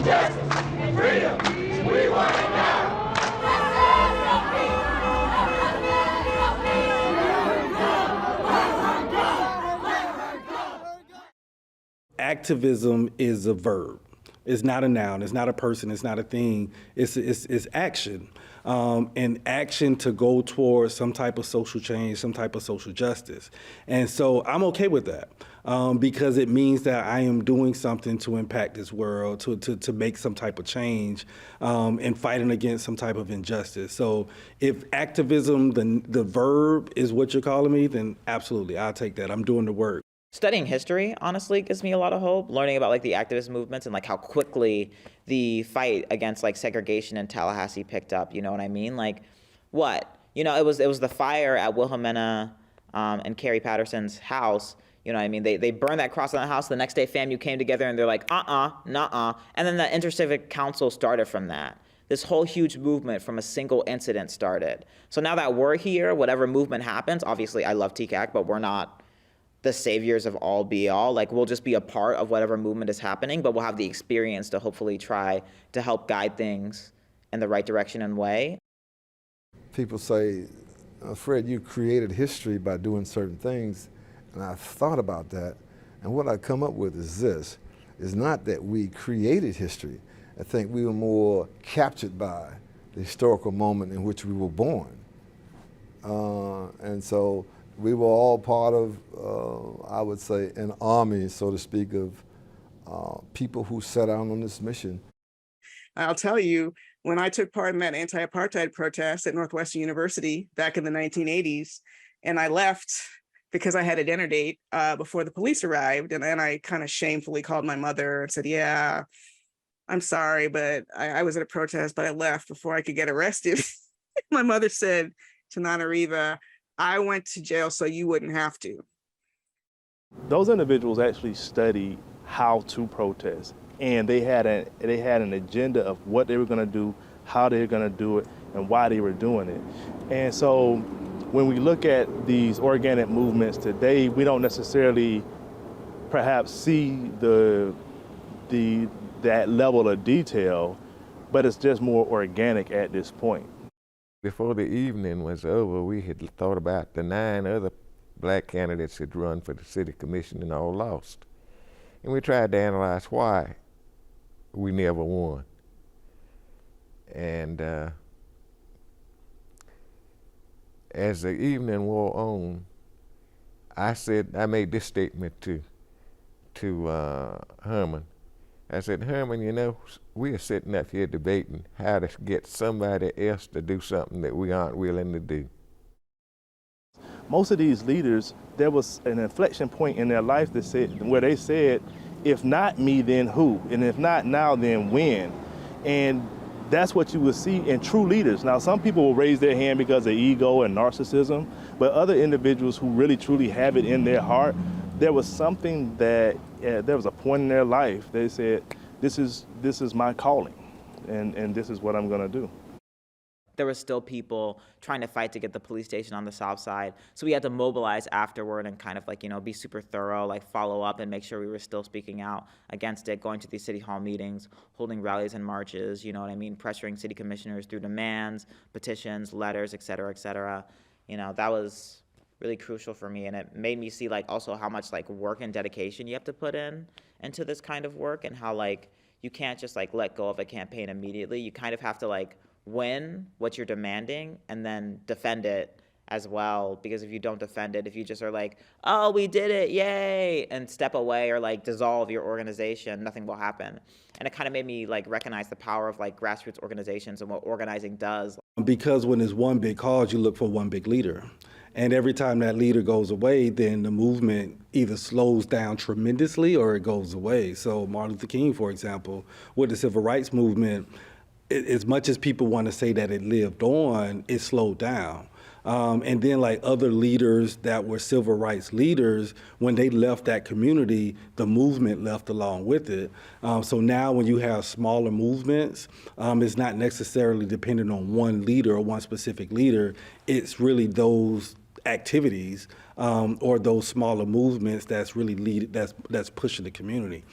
Justice and freedom. We want it now. Activism is a verb. It's not a noun. It's not a person. It's not a thing. It's action. And action to go towards some type of social change, some type of social justice. And so I'm okay with that because it means that I am doing something to impact this world, to make some type of change and fighting against some type of injustice. So if activism, the verb is what you're calling me, then absolutely, I'll take that. I'm doing the work. Studying history, honestly, gives me a lot of hope. Learning about like the activist movements and like how quickly the fight against like segregation in Tallahassee picked up. You know what I mean? Like, what? You know, it was the fire at Wilhelmina and Carrie Patterson's house. You know what I mean? They burned that cross on the house. The next day, FAMU came together and they're like, nuh-uh. And then the Intercivic Council started from that. This whole huge movement from a single incident started. So now that we're here, whatever movement happens, obviously I love TCAC, but we're not the saviors of all be all. Like, we'll just be a part of whatever movement is happening, but we'll have the experience to hopefully try to help guide things in the right direction and way. People say, Fred, you created history by doing certain things, and I've thought about that, and what I come up with is this, is not that we created history. I think we were more captured by the historical moment in which we were born. And so we were all part of, I would say, an army, so to speak, of people who set out on this mission. I'll tell you, when I took part in that anti-apartheid protest at Northwestern University back in the 1980s, and I left because I had a dinner date before the police arrived, and then I kind of shamefully called my mother and said, yeah, I'm sorry, but I was at a protest, but I left before I could get arrested. My mother said, Tananarive, I went to jail so you wouldn't have to. Those individuals actually studied how to protest, and they had an agenda of what they were going to do, how they were going to do it, and why they were doing it. And so when we look at these organic movements today, we don't necessarily perhaps see that level of detail, but it's just more organic at this point. Before the evening was over, we had thought about the 9 other black candidates that run for the city commission and all lost. And we tried to analyze why we never won. And as the evening wore on, I made this statement to Herman. I said, Herman, you know, we are sitting up here debating how to get somebody else to do something that we aren't willing to do. Most of these leaders, there was an inflection point in their life where they said, if not me, then who? And if not now, then when? And that's what you will see in true leaders. Now, some people will raise their hand because of ego and narcissism, but other individuals who really truly have it in their heart, there was something that, there was a point in their life, they said, this is my calling, and this is what I'm gonna do. There were still people trying to fight to get the police station on the south side. So we had to mobilize afterward and kind of like, you know, be super thorough, like follow up and make sure we were still speaking out against it, going to these city hall meetings, holding rallies and marches, you know what I mean, pressuring city commissioners through demands, petitions, letters, et cetera, et cetera. You know, that was really crucial for me, and it made me see like also how much like work and dedication you have to put into this kind of work, and how like you can't just like let go of a campaign immediately. You kind of have to like win what you're demanding and then defend it as well, because if you don't defend it, if you just are like, oh, we did it, yay, and step away or like dissolve your organization, nothing will happen. And it kind of made me like recognize the power of like grassroots organizations and what organizing does. Because when there's one big cause, you look for one big leader. And every time that leader goes away, then the movement either slows down tremendously or it goes away. So Martin Luther King, for example, with the civil rights movement, as much as people want to say that it lived on, it slowed down. And then like other leaders that were civil rights leaders, when they left that community, the movement left along with it. So now when you have smaller movements, it's not necessarily dependent on one leader or one specific leader. It's really those activities or those smaller movements that's really that's pushing the community.